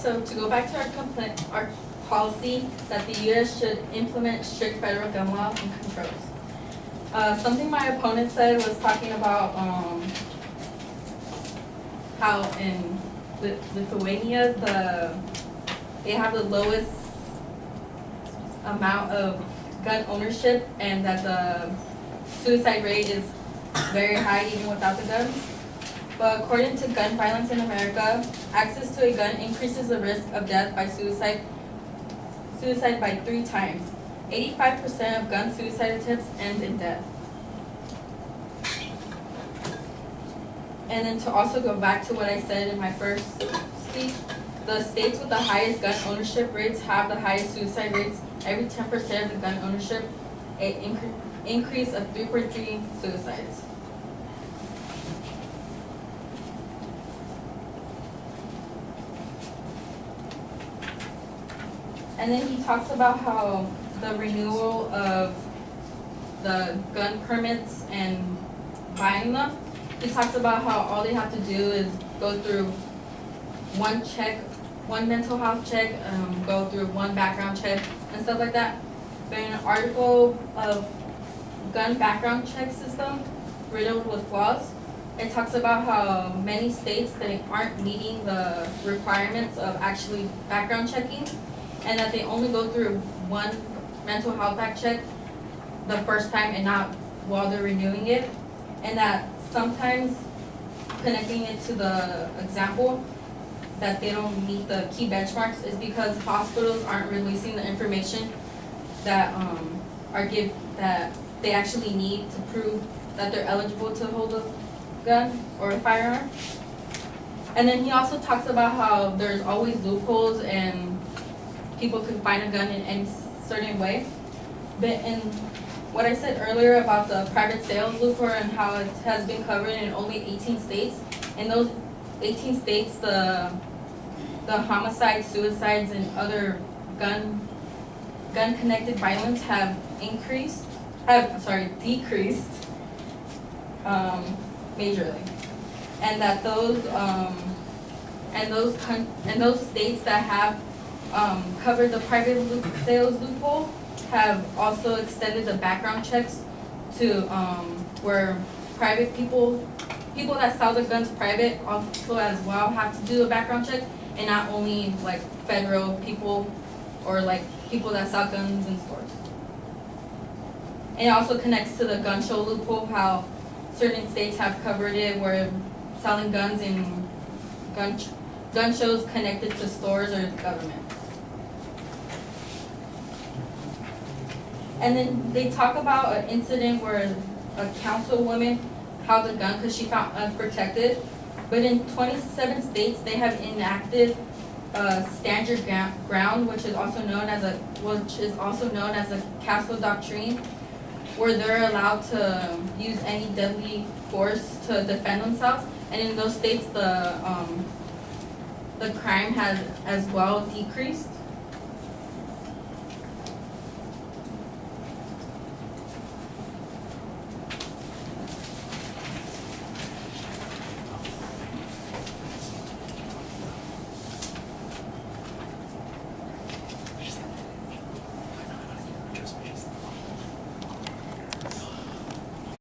So to go back to our policy that the U.S. should implement strict federal gun law and controls. Something my opponent said was talking about how in Lithuania they have the lowest amount of gun ownership and that the suicide rate is very high even without the guns. But according to Gun Violence in America, access to a gun increases the risk of death by suicide by 3 times. 85% of gun suicide attempts end in death. And then to also go back to what I said in my first speech, the states with the highest gun ownership rates have the highest suicide rates. Every 10% of the gun ownership, an increase of 3.3 suicides. And then he talks about how the renewal of the gun permits and buying them. He talks about how all they have to do is go through one check, one mental health check, go through one background check and stuff like that. But in an article of gun background check system riddled with flaws, it talks about how many states they aren't meeting the requirements of actually background checking, and that they only go through one mental health back check the first time and not while they're renewing it. And that sometimes connecting it to the example that they don't meet the key benchmarks is because hospitals aren't releasing the information that that they actually need to prove that they're eligible to hold a gun or a firearm. And then he also talks about how there's always loopholes and people can find a gun in any certain way. But in what I said earlier about the private sales loophole and how it has been covered in only 18 states, in those 18 states the homicides, suicides, and other gun connected violence have decreased majorly. And that those states that have covered the private sales loophole have also extended the background checks to where private people that sell their guns private also as well have to do a background check, and not only like federal people or like people that sell guns in stores. And it also connects to the gun show loophole, how certain states have covered it where selling guns in gun shows connected to stores or the government. And then they talk about an incident where a councilwoman held a gun because she found unprotected. But in 27 states, they have enacted stand your ground, which is also known as the Castle Doctrine, where they're allowed to use any deadly force to defend themselves. And in those states, the crime has as well decreased.